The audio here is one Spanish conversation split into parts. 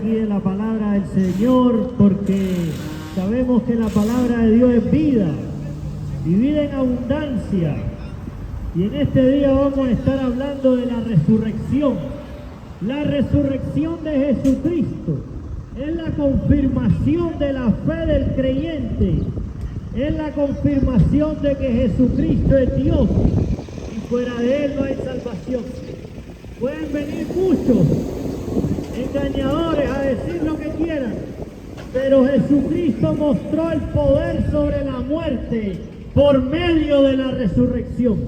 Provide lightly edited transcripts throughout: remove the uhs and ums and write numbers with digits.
aquí de la palabra del Señor, porque sabemos que la palabra de Dios es vida y vida en abundancia. Y en este día vamos a estar hablando de la resurrección. La resurrección de Jesucristo es la confirmación de la fe del creyente, es la confirmación de que Jesucristo es Dios y fuera de Él no hay salvación. Pueden venir muchos engañadores a decir lo que quieran, pero Jesucristo mostró el poder sobre la muerte por medio de la resurrección.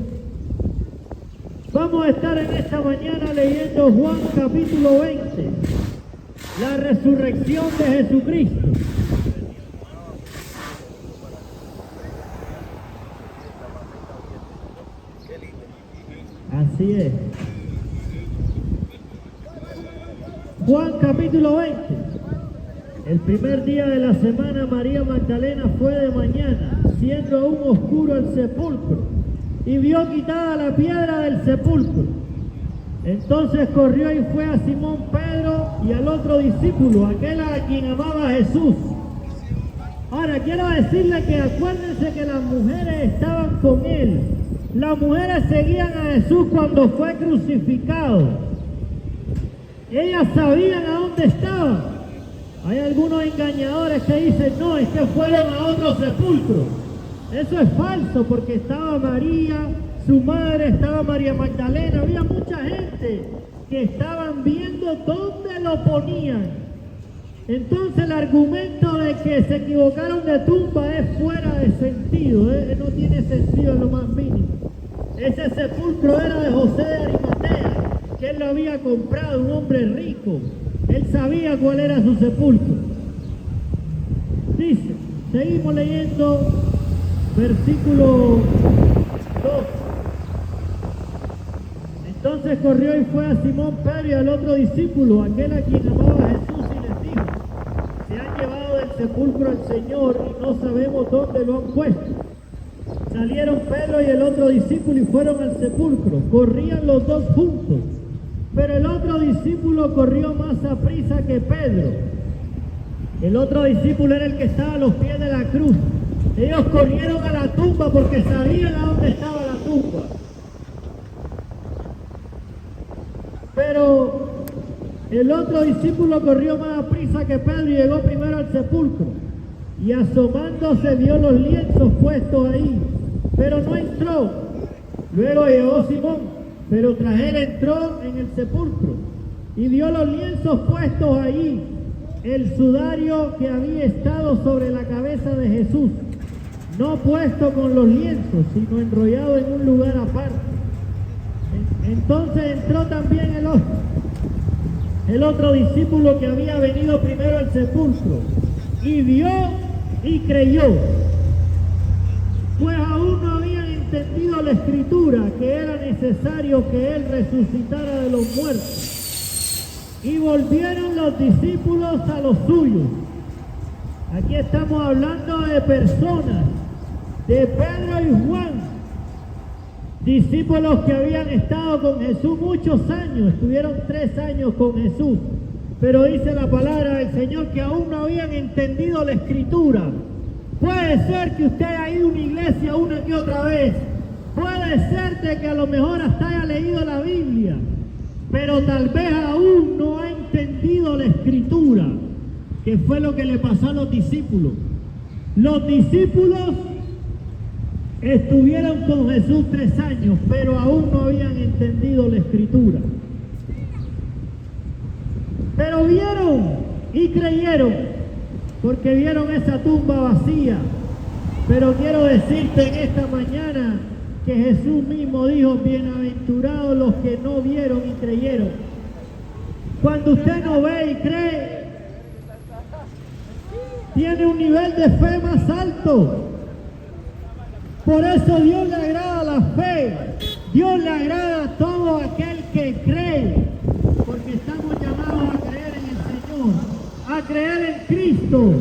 Vamos a estar en esta mañana leyendo Juan capítulo 20, la resurrección de Jesucristo. Así es. Juan capítulo 20. El primer día de la semana María Magdalena fue de mañana, siendo aún oscuro el sepulcro, y vio quitada la piedra del sepulcro. Entonces corrió y fue a Simón Pedro y al otro discípulo, aquel a quien amaba Jesús. Ahora quiero decirle que acuérdense que las mujeres estaban con él. Las mujeres seguían a Jesús cuando fue crucificado. Ellas sabían a dónde estaban. Hay algunos engañadores que dicen, no, es que fueron a otro sepulcro. Eso es falso, porque estaba María, su madre, estaba María Magdalena, había mucha gente que estaban viendo dónde lo ponían. Entonces el argumento de que se equivocaron de tumba es fuera de sentido, no tiene sentido en lo más mínimo. Ese sepulcro era de José de Arimatea, que él lo había comprado, un hombre rico. Él sabía cuál era su sepulcro. Dice, seguimos leyendo versículo 2. Entonces corrió y fue a Simón Pedro y al otro discípulo, aquel a quien amaba a Jesús, y les dijo, se han llevado del sepulcro al Señor y no sabemos dónde lo han puesto. Salieron Pedro y el otro discípulo y fueron al sepulcro. Corrían los dos juntos, pero el otro discípulo corrió más aprisa que Pedro. El otro discípulo era el que estaba a los pies de la cruz. Ellos corrieron a la tumba porque sabían a dónde estaba la tumba. Pero el otro discípulo corrió más aprisa que Pedro y llegó primero al sepulcro. Y asomándose vio los lienzos puestos ahí, pero no entró. Luego llegó Simón, pero tras él entró en el sepulcro y vio los lienzos puestos ahí, el sudario que había estado sobre la cabeza de Jesús, no puesto con los lienzos, sino enrollado en un lugar aparte. Entonces entró también el otro discípulo que había venido primero al sepulcro, y vio y creyó, pues aún no habían entendido la escritura, que era necesario que él resucitara de los muertos. Y volvieron los discípulos a los suyos. Aquí estamos hablando de personas, de Pedro y Juan, discípulos que habían estado con Jesús muchos años, estuvieron 3 años con Jesús, pero dice la palabra del Señor que aún no habían entendido la escritura. Puede ser que usted haya ido a una iglesia una que otra vez, puede ser de que a lo mejor hasta haya leído la Biblia, pero tal vez aún no ha entendido la escritura, que fue lo que le pasó a los discípulos. Los discípulos estuvieron con Jesús 3 años, pero aún no habían entendido la escritura. Pero vieron y creyeron, porque vieron esa tumba vacía. Pero quiero decirte en esta mañana que Jesús mismo dijo, bienaventurados los que no vieron y creyeron. Cuando usted no ve y cree, tiene un nivel de fe más alto. Por eso Dios le agrada la fe, Dios le agrada a todo aquel que cree, porque estamos llamados a creer en el Señor, a creer en Cristo.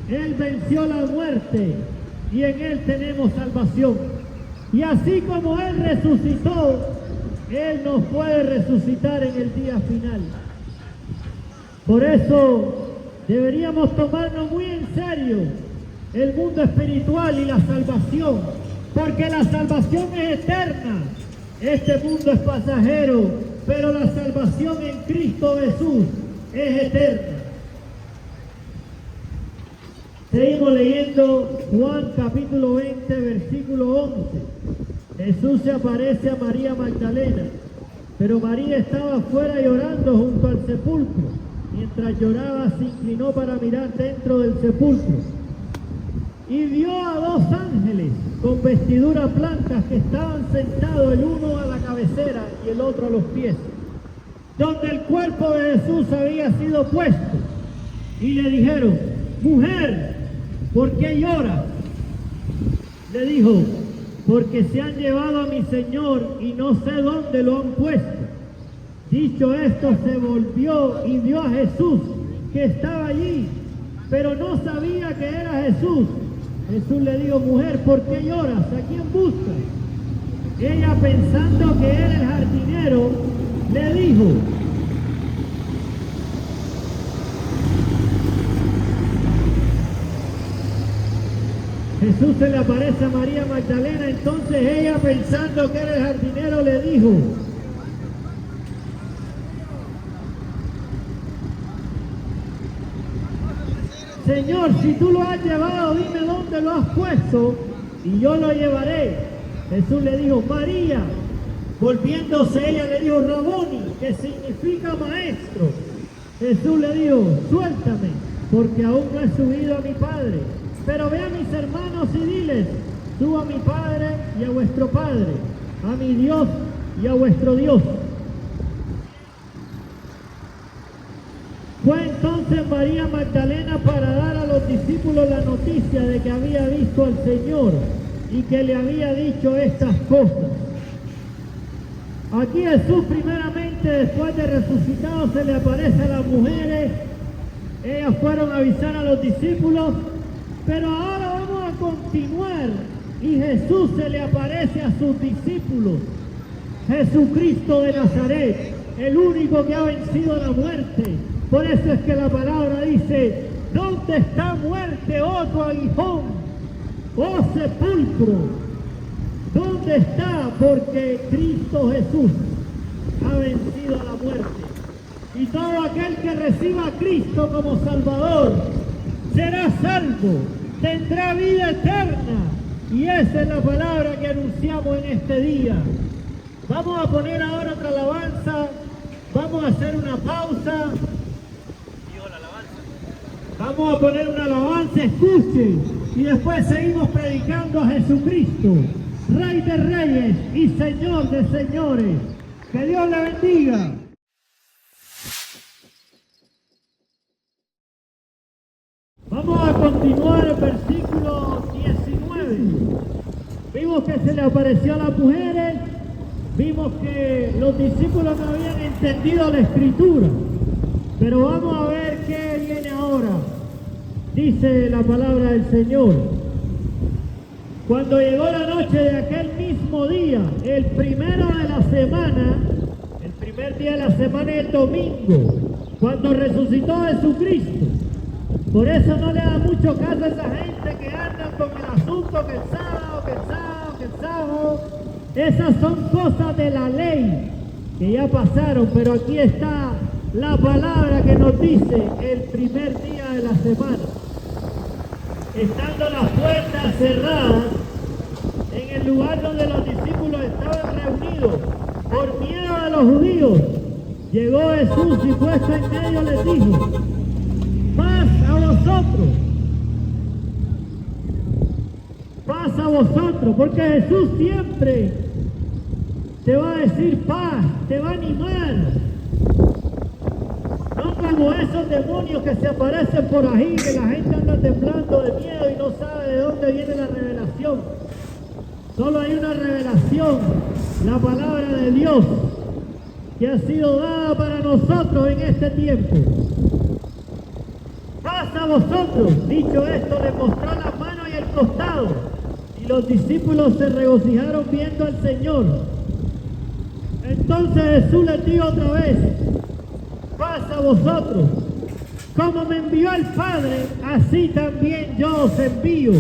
Él venció la muerte y en Él tenemos salvación. Y así como Él resucitó, Él nos puede resucitar en el día final. Por eso deberíamos tomarnos muy en serio el mundo espiritual y la salvación, porque la salvación es eterna. Este mundo es pasajero, pero la salvación en Cristo Jesús es eterna. Seguimos leyendo Juan capítulo 20, versículo 11. Jesús se aparece a María Magdalena, pero María estaba afuera llorando junto al sepulcro. Mientras lloraba, se inclinó para mirar dentro del sepulcro y vio a dos ángeles con vestiduras blancas que estaban sentados, el uno a la cabecera y el otro a los pies, donde el cuerpo de Jesús había sido puesto. Y le dijeron: mujer, ¿por qué lloras? Le dijo: porque se han llevado a mi Señor y no sé dónde lo han puesto. Dicho esto, se volvió y vio a Jesús que estaba allí, pero no sabía que era Jesús. Jesús le dijo: mujer, ¿por qué lloras? ¿A quién buscas? Ella, pensando que era el jardinero, le dijo: Jesús se le aparece a María Magdalena. Entonces ella, pensando que era el jardinero, le dijo: Señor, si tú lo has llevado, dime dónde lo has puesto y yo lo llevaré. Jesús le dijo: María. Volviéndose ella le dijo: Raboni, que significa maestro. Jesús le dijo: suéltame, porque aún no he subido a mi Padre. Pero ve a mis hermanos y diles: subo a mi Padre y a vuestro Padre, a mi Dios y a vuestro Dios. Fue entonces María Magdalena para dar a los discípulos la noticia de que había visto al Señor y que le había dicho estas cosas. Aquí Jesús, primeramente, después de resucitado, se le aparece a las mujeres. Ellas fueron a avisar a los discípulos, pero ahora vamos a continuar y Jesús se le aparece a sus discípulos. Jesucristo de Nazaret, el único que ha vencido la muerte. Por eso es que la palabra dice: ¿dónde está muerte, oh tu aguijón, oh sepulcro? ¿Dónde está? Porque Cristo Jesús ha vencido a la muerte. Y todo aquel que reciba a Cristo como Salvador será salvo, tendrá vida eterna. Y esa es la palabra que anunciamos en este día. Vamos a poner ahora otra alabanza. Vamos a hacer una pausa. Vamos a poner una alabanza, escuchen, y después seguimos predicando a Jesucristo, Rey de Reyes y Señor de Señores. Que Dios le bendiga. Vamos a continuar el versículo 19. Vimos que se le apareció a las mujeres, vimos que los discípulos no habían entendido la Escritura. Pero vamos a ver qué viene ahora. Dice la palabra del Señor: cuando llegó la noche de aquel mismo día, el primero de la semana, el primer día de la semana es el domingo, cuando resucitó Jesucristo. Por eso no le da mucho caso a esa gente que anda con el asunto que el sábado. Esas son cosas de la ley que ya pasaron, pero aquí está la palabra que nos dice el primer día de la semana. Estando las puertas cerradas, en el lugar donde los discípulos estaban reunidos, por miedo a los judíos, llegó Jesús y puesto en medio les dijo: paz a vosotros, paz a vosotros, porque Jesús siempre te va a decir paz, te va a animar. No como esos demonios que se aparecen por ahí, que la gente anda temblando de miedo y no sabe de dónde viene la revelación. Solo hay una revelación, la palabra de Dios, que ha sido dada para nosotros en este tiempo. Paz a vosotros. Dicho esto, le mostró la mano y el costado, y los discípulos se regocijaron viendo al Señor. Entonces Jesús les dijo otra vez: paz a vosotros. como me envió el Padre, así también yo os envío.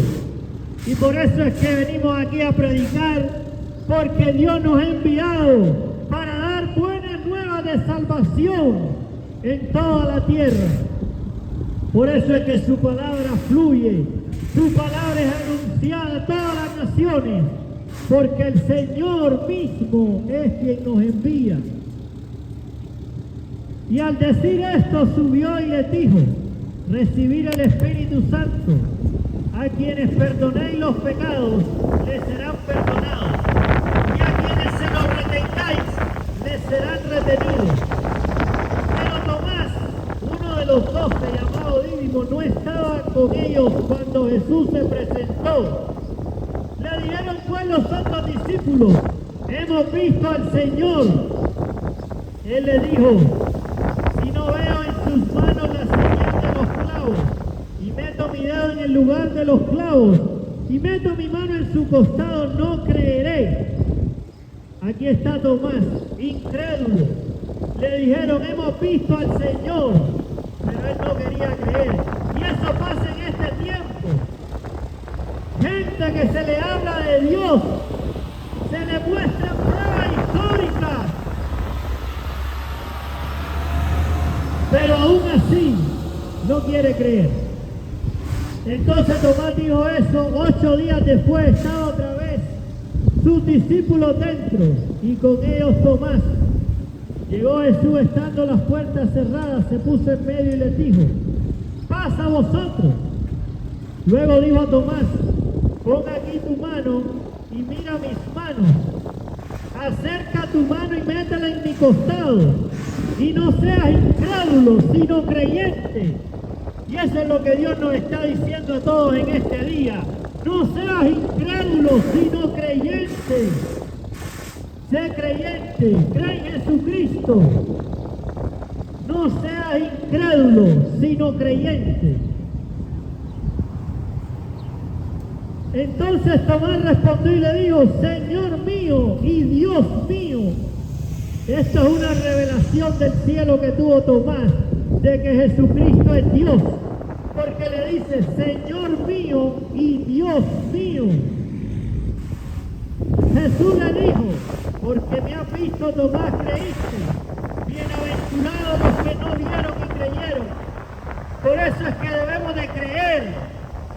Y por eso es que venimos aquí a predicar, porque Dios nos ha enviado para dar buenas nuevas de salvación en toda la tierra. Por eso es que su palabra fluye, su palabra es anunciada a todas las naciones, porque el Señor mismo es quien nos envía. Y al decir esto subió y les dijo: recibir el Espíritu Santo. A quienes perdonéis los pecados, les serán perdonados. Y a quienes se los retengáis, les serán retenidos. Pero Tomás, uno de los 12, llamado Dídimo, no estaba con ellos cuando Jesús se presentó. Le dijeron pues los otros discípulos: hemos visto al Señor. Él le dijo: si no veo en sus manos la señal de los clavos, y meto mi dedo en el lugar de los clavos, y meto mi mano en su costado, no creeré. Aquí está Tomás, incrédulo. Le dijeron: hemos visto al Señor, pero él no quería creer. Y eso pasa en este tiempo. Gente que se le habla de Dios, se le muestra pruebas históricas, pero aún así no quiere creer. Entonces Tomás dijo eso. 8 días después estaba otra vez sus discípulos dentro, y con ellos Tomás. Llegó Jesús estando las puertas cerradas, se puso en medio y les dijo: pasa vosotros. Luego dijo a Tomás: pon aquí tu mano y mira mis manos. Acerca tu mano y métela en mi costado. Y no seas incrédulo, sino creyente. Y eso es lo que Dios nos está diciendo a todos en este día. No seas incrédulo, sino creyente. Sé creyente, cree en Jesucristo. No seas incrédulo, sino creyente. Entonces Tomás respondió y le dijo: Señor mío y Dios mío. Esto es una revelación del cielo que tuvo Tomás, de que Jesucristo es Dios, porque le dice: Señor mío y Dios mío. Jesús le dijo: porque me has visto, Tomás, creíste. Bienaventurados los que no vieron y creyeron. Por eso es que debemos de creer,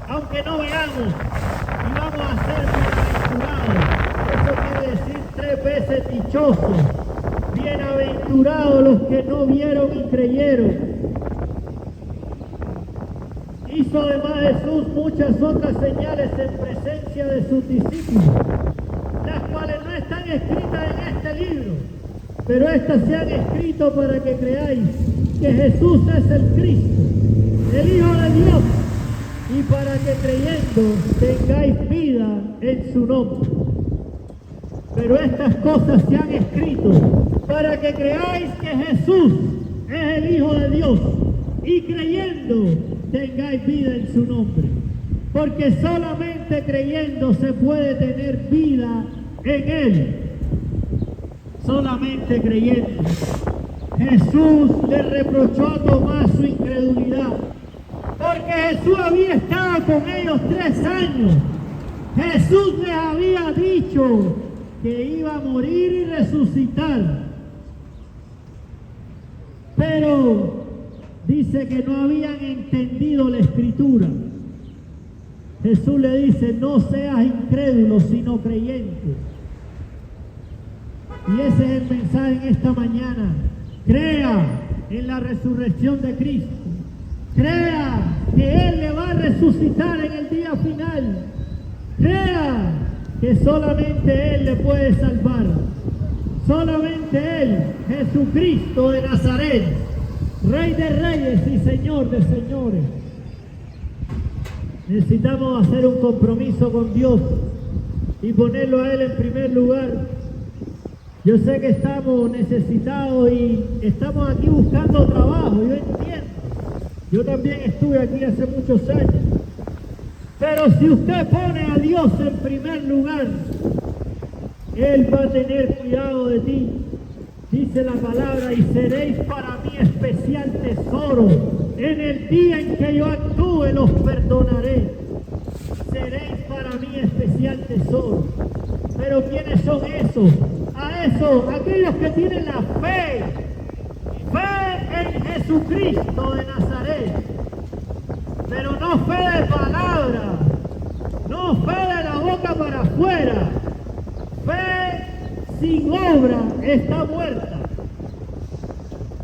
aunque no veamos, y vamos a ser bienaventurados. Eso quiere decir 3 veces dichosos. Bienaventurados los que no vieron y creyeron. Hizo además Jesús muchas otras señales en presencia de sus discípulos, las cuales no están escritas en este libro, pero estas se han escrito para que creáis que Jesús es el Cristo, el Hijo de Dios, y para que creyendo tengáis vida en su nombre. Pero estas cosas se han escrito para que creáis que Jesús es el Hijo de Dios, y creyendo tengáis vida en su nombre. Porque solamente creyendo se puede tener vida en Él. Solamente creyendo. Jesús le reprochó a Tomás su incredulidad, porque Jesús había estado con ellos 3 años. Jesús les había dicho que iba a morir y resucitar. Pero dice que no habían entendido la Escritura. Jesús le dice: no seas incrédulo, sino creyente. Y ese es el mensaje en esta mañana. Crea en la resurrección de Cristo. Crea que Él le va a resucitar en el día final. Crea que solamente Él le puede salvar. Solamente Él, Jesucristo de Nazaret, Rey de reyes y Señor de señores. Necesitamos hacer un compromiso con Dios y ponerlo a Él en primer lugar. Yo sé que estamos necesitados y estamos aquí buscando trabajo, yo entiendo. Yo también estuve aquí hace muchos años. Pero si usted pone a Dios en primer lugar, Él va a tener cuidado de ti. Dice la palabra: y seréis para mí especial tesoro En el día en que yo actúe los perdonaré. Seréis para mí especial tesoro. Pero ¿quiénes son esos? Aquellos que tienen la fe en Jesucristo de Nazaret, pero no fe de palabra, no fe de la boca para afuera. Fe sin obra está muerta.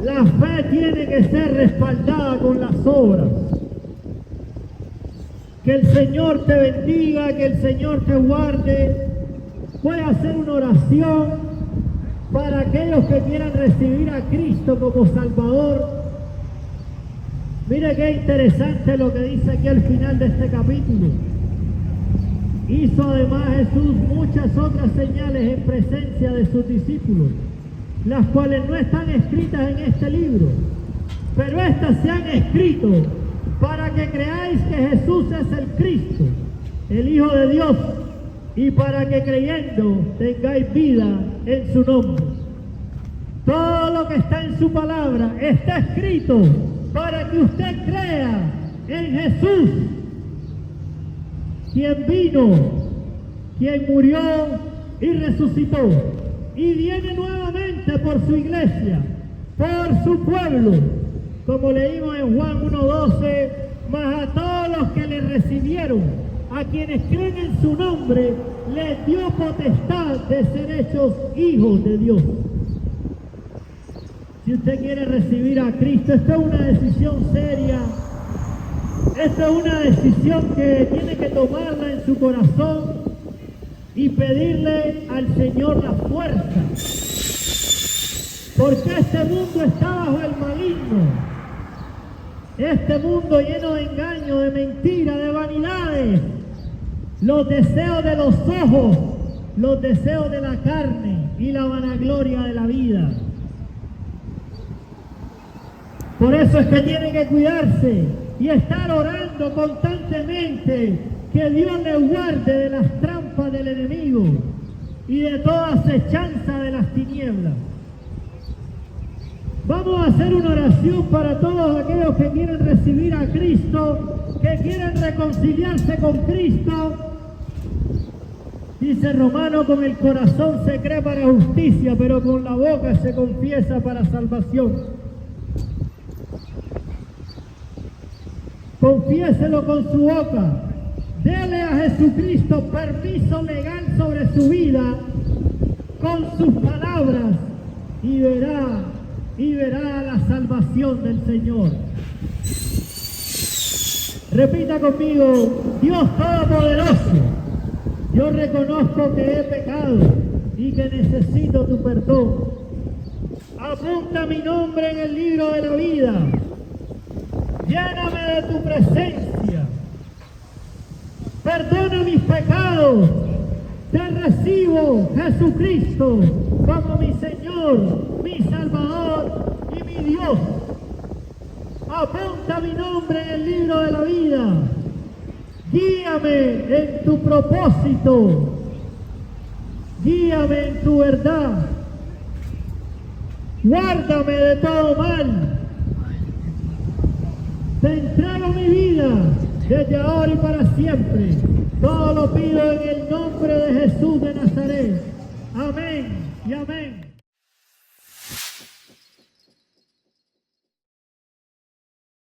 La fe tiene que ser respaldada con las obras. Que el Señor te bendiga, que el Señor te guarde. Voy a hacer una oración para aquellos que quieran recibir a Cristo como Salvador. Mire qué interesante lo que dice aquí al final de este capítulo. Hizo además Jesús muchas otras señales en presencia de sus discípulos, las cuales no están escritas en este libro, pero estas se han escrito para que creáis que Jesús es el Cristo, el Hijo de Dios, y para que creyendo tengáis vida en su nombre. Todo lo que está en su palabra está escrito para que usted crea en Jesús, quien vino, quien murió y resucitó, y viene nuevamente por su iglesia, por su pueblo, como leímos en Juan 1:12, mas a todos los que le recibieron, a quienes creen en su nombre, les dio potestad de ser hechos hijos de Dios. Si usted quiere recibir a Cristo, esta es una decisión seria. Esta es una decisión que tiene que tomarla en su corazón y pedirle al Señor la fuerza. Porque este mundo está bajo el maligno. Este mundo lleno de engaño, de mentira, de vanidades. Los deseos de los ojos, los deseos de la carne y la vanagloria de la vida. Por eso es que tiene que cuidarse y estar orando constantemente que Dios le guarde de las trampas del enemigo y de toda acechanza de las tinieblas. Vamos a hacer una oración para todos aquellos que quieren recibir a Cristo, que quieren reconciliarse con Cristo. Dice Romano, con el corazón se cree para justicia, pero con la boca se confiesa para salvación. Confiéselo con su boca. Dele a Jesucristo permiso legal sobre su vida con sus palabras y verá la salvación del Señor. Repita conmigo: Dios Todopoderoso, yo reconozco que he pecado y que necesito tu perdón. Apunta mi nombre en el libro de la vida. Lléname de tu presencia. Perdona mis pecados. Te recibo, Jesucristo, como mi Señor, mi Salvador y mi Dios. Apunta mi nombre en el libro de la vida. Guíame en tu propósito. Guíame en tu verdad. Guárdame de todo mal. Te entrego mi vida desde ahora y para siempre. Todo lo pido en el nombre de Jesús de Nazaret. Amén y amén.